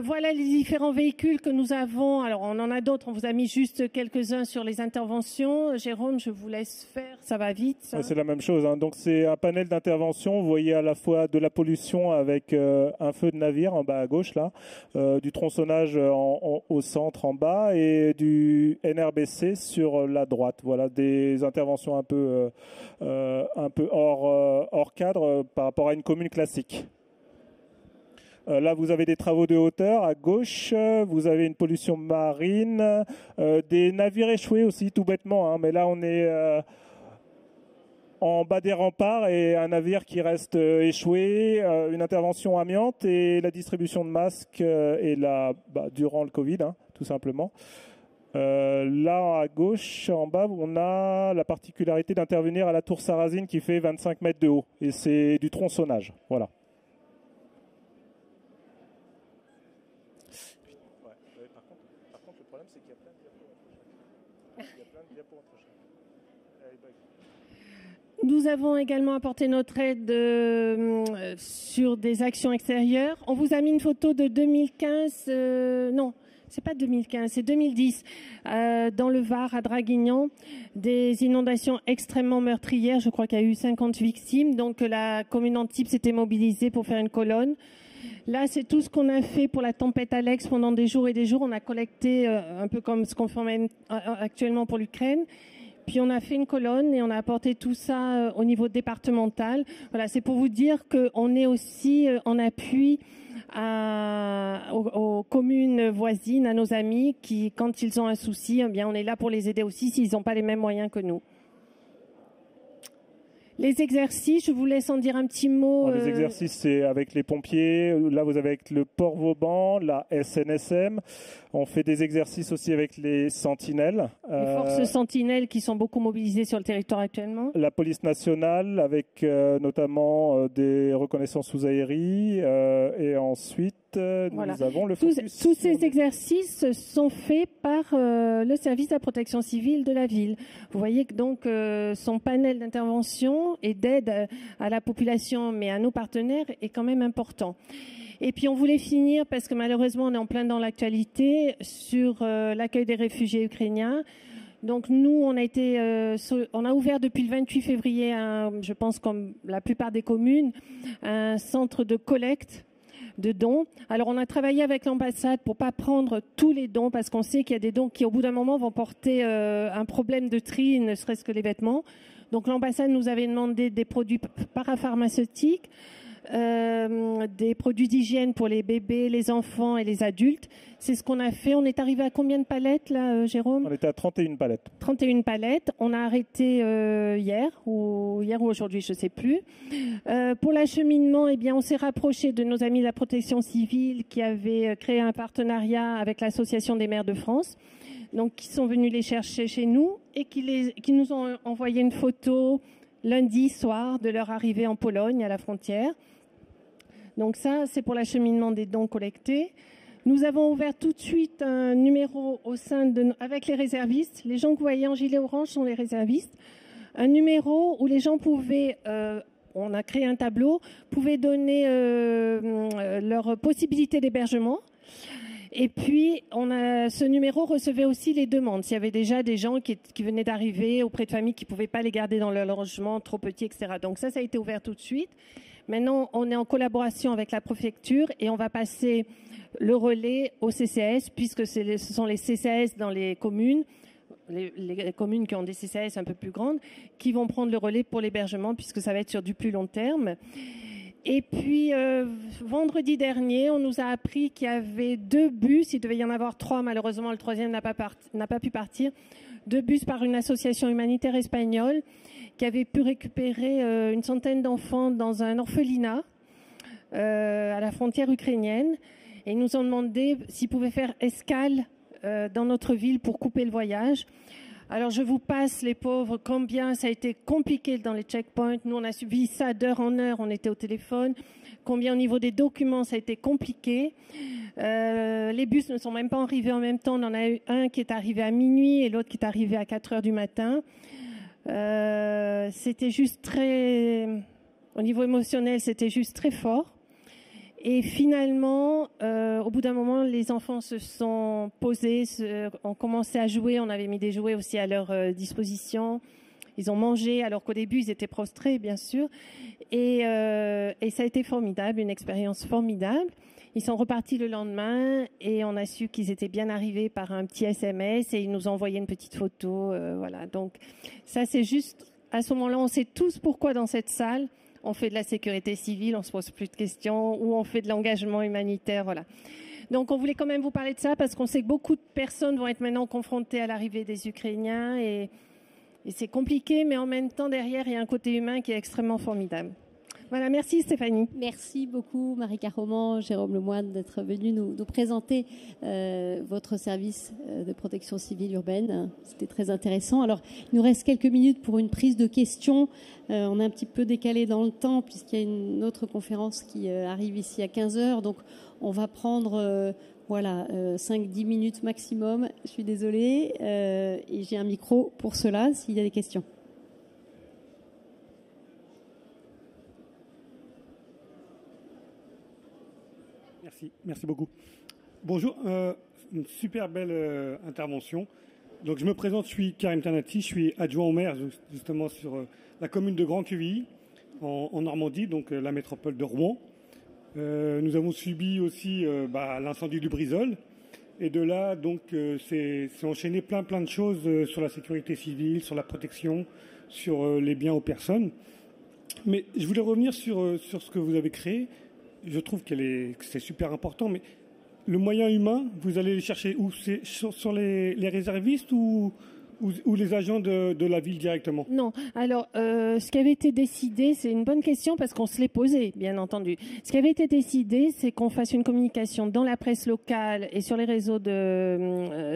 [SPEAKER 2] Voilà les différents véhicules que nous avons. Alors, on en a d'autres. On vous a mis juste quelques-uns sur les interventions. Jérôme, je vous laisse faire. Ça va vite. Ça.
[SPEAKER 3] Ouais, c'est la même chose. Hein. Donc, c'est un panel d'intervention. Vous voyez à la fois de la pollution avec un feu de navire en bas à gauche, là, du tronçonnage au centre en bas et du NRBC sur la droite. Voilà, des interventions un peu hors cadre par rapport à une commune classique. Là, vous avez des travaux de hauteur à gauche, vous avez une pollution marine, des navires échoués aussi, tout bêtement. Hein, mais là, on est en bas des remparts et un navire qui reste échoué, une intervention amiante et la distribution de masques durant le Covid, hein, tout simplement. Là, à gauche, en bas, on a la particularité d'intervenir à la tour Sarrazine qui fait 25 mètres de haut. Et c'est du tronçonnage. Voilà. Par contre, le problème, c'est qu'il y a plein de diapos entre chaque.
[SPEAKER 2] Nous avons également apporté notre aide sur des actions extérieures. On vous a mis une photo de 2015, non, c'est pas 2015, c'est 2010, dans le Var, à Draguignan, des inondations extrêmement meurtrières. Je crois qu'il y a eu 50 victimes, donc la commune Antibes s'était mobilisée pour faire une colonne. Là, c'est tout ce qu'on a fait pour la tempête Alex pendant des jours et des jours. On a collecté un peu comme ce qu'on fait actuellement pour l'Ukraine. Puis on a fait une colonne et on a apporté tout ça au niveau départemental. Voilà, c'est pour vous dire qu'on est aussi en appui aux communes voisines, à nos amis qui, quand ils ont un souci, eh bien, on est là pour les aider aussi s'ils n'ont pas les mêmes moyens que nous. Les exercices, je vous laisse en dire un petit mot.
[SPEAKER 3] Les exercices, c'est avec les pompiers. Là, vous avez avec le Port Vauban, la SNSM. On fait des exercices aussi avec les sentinelles.
[SPEAKER 2] Les forces sentinelles qui sont beaucoup mobilisées sur le territoire actuellement.
[SPEAKER 3] La police nationale avec notamment des reconnaissances sous aérie. Et ensuite, nous avons le focus.
[SPEAKER 2] Tous ces exercices sont faits par le service de la protection civile de la ville. Vous voyez que donc son panel d'intervention et d'aide à la population, mais à nos partenaires, est quand même important. Et puis on voulait finir, parce que malheureusement on est en plein dans l'actualité, sur l'accueil des réfugiés ukrainiens. Donc nous, on a ouvert depuis le 28 février, je pense comme la plupart des communes, un centre de collecte de dons. Alors on a travaillé avec l'ambassade pour pas prendre tous les dons, parce qu'on sait qu'il y a des dons qui au bout d'un moment vont porter un problème de tri, ne serait-ce que les vêtements. Donc l'ambassade nous avait demandé des produits parapharmaceutiques, des produits d'hygiène pour les bébés, les enfants et les adultes. C'est ce qu'on a fait. On est arrivé à combien de palettes là, Jérôme?
[SPEAKER 3] On était à 31 palettes.
[SPEAKER 2] 31 palettes. On a arrêté hier ou aujourd'hui, je ne sais plus. Pour l'acheminement, eh bien, on s'est rapproché de nos amis de la protection civile qui avaient créé un partenariat avec l'Association des maires de France. Donc, qui sont venus les chercher chez nous et qui nous ont envoyé une photo lundi soir de leur arrivée en Pologne, à la frontière. Donc ça, c'est pour l'acheminement des dons collectés. Nous avons ouvert tout de suite un numéro avec les réservistes. Les gens que vous voyez en gilet orange sont les réservistes. Un numéro où les gens pouvaient, on a créé un tableau, pouvaient donner leur possibilité d'hébergement. Et puis, ce numéro recevait aussi les demandes. S'il y avait déjà des gens qui venaient d'arriver auprès de familles qui ne pouvaient pas les garder dans leur logement trop petit, etc. Donc ça a été ouvert tout de suite. Maintenant, on est en collaboration avec la préfecture et on va passer le relais au CCAS, puisque ce sont les CCAS dans les communes, les communes qui ont des CCAS un peu plus grandes, qui vont prendre le relais pour l'hébergement, puisque ça va être sur du plus long terme. Et puis, vendredi dernier, on nous a appris qu'il y avait 2 bus. Il devait y en avoir 3. Malheureusement, le 3e n'a pas pu partir. 2 bus par une association humanitaire espagnole qui avait pu récupérer une centaine d'enfants dans un orphelinat à la frontière ukrainienne. Et ils nous ont demandé s'ils pouvaient faire escale dans notre ville pour couper le voyage. Alors, je vous passe, les pauvres, combien ça a été compliqué dans les checkpoints. Nous, on a suivi ça d'heure en heure, on était au téléphone. Combien au niveau des documents, ça a été compliqué. Les bus ne sont même pas arrivés en même temps. On en a eu un qui est arrivé à minuit et l'autre qui est arrivé à 4 heures du matin. C'était juste au niveau émotionnel, c'était juste très fort. Et finalement, au bout d'un moment, les enfants se sont posés, ont commencé à jouer. On avait mis des jouets aussi à leur disposition. Ils ont mangé, alors qu'au début, ils étaient prostrés, bien sûr. Et ça a été formidable, une expérience formidable. Ils sont repartis le lendemain et on a su qu'ils étaient bien arrivés par un petit SMS et ils nous ont envoyé une petite photo. Voilà. Donc, ça, c'est juste, à ce moment-là, on sait tous pourquoi dans cette salle, on fait de la sécurité civile, on se pose plus de questions, ou on fait de l'engagement humanitaire, voilà. Donc, on voulait quand même vous parler de ça parce qu'on sait que beaucoup de personnes vont être maintenant confrontées à l'arrivée des Ukrainiens et c'est compliqué, mais en même temps, derrière, il y a un côté humain qui est extrêmement formidable. Voilà, merci Stéphanie.
[SPEAKER 1] Merci beaucoup Marika Roman, Jérôme Lemoine d'être venu nous présenter votre service de protection civile urbaine. C'était très intéressant. Alors, il nous reste quelques minutes pour une prise de questions. On est un petit peu décalé dans le temps puisqu'il y a une autre conférence qui arrive ici à 15h. Donc, on va prendre 5-10 minutes maximum. Je suis désolée. Et j'ai un micro pour cela s'il y a des questions.
[SPEAKER 4] Merci beaucoup. Bonjour, une super belle intervention. Donc je me présente, je suis Karim Tanati, je suis adjoint au maire justement sur la commune de Grand-Quevilly en Normandie, donc la métropole de Rouen. Nous avons subi aussi l'incendie du Brisol et de là donc c'est enchaîné plein de choses sur la sécurité civile, sur la protection, sur les biens aux personnes. Mais je voulais revenir sur ce que vous avez créé. Je trouve que c'est super important, mais le moyen humain, vous allez les chercher où? C'est sur les réservistes ou les agents de la ville directement?
[SPEAKER 2] Non. Alors, ce qui avait été décidé, c'est une bonne question parce qu'on se l'est posé, bien entendu. Ce qui avait été décidé, c'est qu'on fasse une communication dans la presse locale et sur les réseaux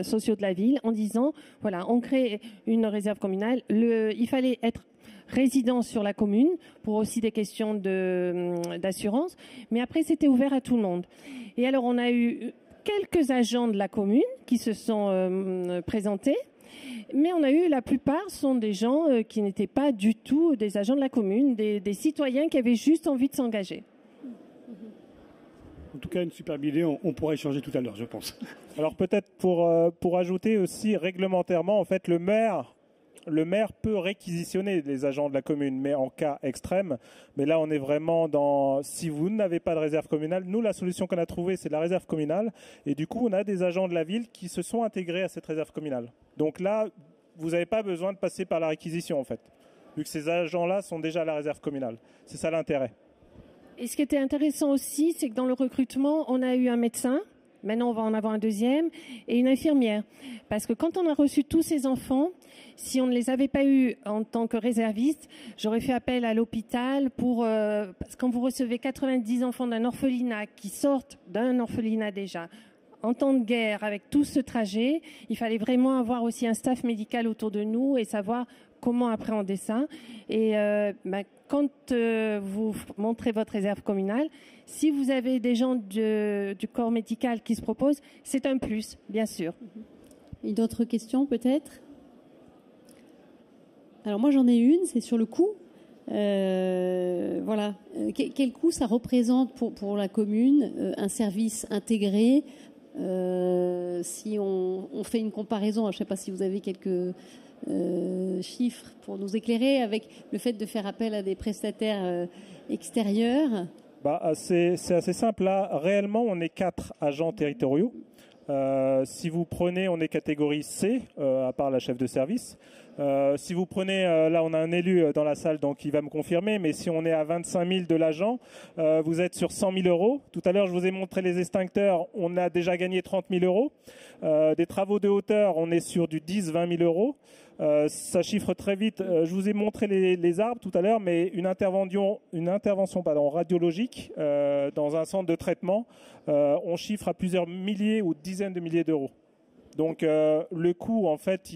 [SPEAKER 2] sociaux de la ville en disant, voilà, on crée une réserve communale. Il fallait être résident sur la commune pour aussi des questions d'assurance, mais après c'était ouvert à tout le monde. Et alors on a eu quelques agents de la commune qui se sont présentés, mais on a eu, la plupart sont des gens qui n'étaient pas du tout des agents de la commune, des citoyens qui avaient juste envie de s'engager.
[SPEAKER 4] En tout cas, une superbe idée, on pourra échanger tout à l'heure, je pense.
[SPEAKER 3] Alors peut-être pour ajouter aussi réglementairement, en fait, le maire peut réquisitionner les agents de la commune, mais en cas extrême. Mais là, on est vraiment dans... Si vous n'avez pas de réserve communale, nous, la solution qu'on a trouvée, c'est la réserve communale. Et du coup, on a des agents de la ville qui se sont intégrés à cette réserve communale. Donc là, vous n'avez pas besoin de passer par la réquisition, en fait, vu que ces agents-là sont déjà à la réserve communale. C'est ça l'intérêt.
[SPEAKER 2] Et ce qui était intéressant aussi, c'est que dans le recrutement, on a eu un médecin. Maintenant, on va en avoir un deuxième, et une infirmière. Parce que quand on a reçu tous ces enfants, si on ne les avait pas eus en tant que réservistes, j'aurais fait appel à l'hôpital parce que quand vous recevez 90 enfants d'un orphelinat qui sortent d'un orphelinat déjà, en temps de guerre, avec tout ce trajet, il fallait vraiment avoir aussi un staff médical autour de nous et savoir comment appréhender ça. Et quand vous montrez votre réserve communale, si vous avez des gens du corps médical qui se proposent, c'est un plus, bien sûr.
[SPEAKER 1] Une autre question peut-être? Alors moi j'en ai une, c'est sur le coût. Quel coût ça représente pour la commune, un service intégré Si on fait une comparaison, je ne sais pas si vous avez quelques chiffres pour nous éclairer avec le fait de faire appel à des prestataires extérieurs.
[SPEAKER 3] C'est assez simple. Là, réellement, on est 4 agents territoriaux. Si vous prenez, on est catégorie C, à part la chef de service. Si vous prenez, là on a un élu dans la salle, donc il va me confirmer, mais si on est à 25 000 de l'agent, vous êtes sur 100 000 euros. Tout à l'heure, je vous ai montré les extincteurs, on a déjà gagné 30 000 euros. Des travaux de hauteur, on est sur du 10-20 000 euros. Ça chiffre très vite. Je vous ai montré les arbres tout à l'heure, mais une intervention radiologique dans un centre de traitement, on chiffre à plusieurs milliers ou dizaines de milliers d'euros. Donc le coût, en fait,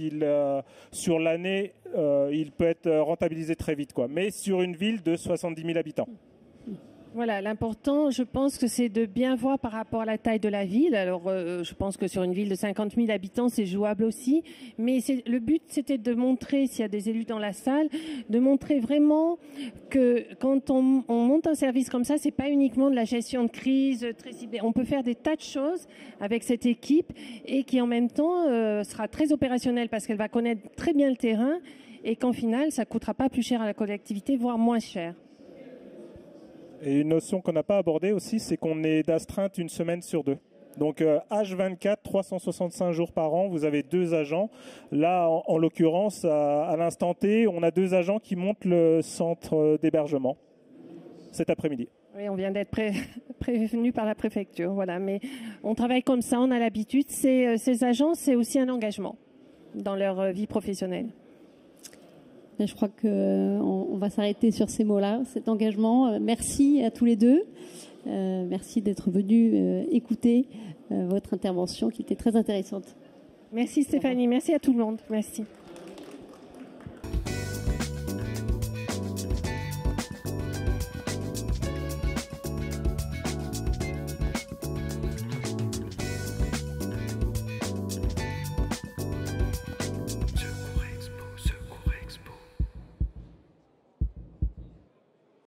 [SPEAKER 3] sur l'année, il peut être rentabilisé très vite, quoi. Mais sur une ville de 70 000 habitants.
[SPEAKER 2] Voilà, l'important, je pense que c'est de bien voir par rapport à la taille de la ville. Alors, je pense que sur une ville de 50 000 habitants, c'est jouable aussi. Mais le but, c'était de montrer, s'il y a des élus dans la salle, de montrer vraiment que quand on monte un service comme ça, c'est pas uniquement de la gestion de crise très ciblée. On peut faire des tas de choses avec cette équipe et qui, en même temps, sera très opérationnelle parce qu'elle va connaître très bien le terrain et qu'en final, ça coûtera pas plus cher à la collectivité, voire moins cher.
[SPEAKER 3] Et une notion qu'on n'a pas abordée aussi, c'est qu'on est d'astreinte une semaine sur 2. Donc H24, 365 jours par an, vous avez 2 agents. Là, en l'occurrence, à l'instant T, on a 2 agents qui montent le centre d'hébergement cet après-midi.
[SPEAKER 2] Oui, on vient d'être prévenu par la préfecture, voilà. Mais on travaille comme ça, on a l'habitude. Ces agents, c'est aussi un engagement dans leur vie professionnelle.
[SPEAKER 1] Je crois qu'on va s'arrêter sur ces mots-là, cet engagement. Merci à tous les deux. Merci d'être venus écouter votre intervention qui était très intéressante.
[SPEAKER 2] Merci Stéphanie, merci à tout le monde. Merci.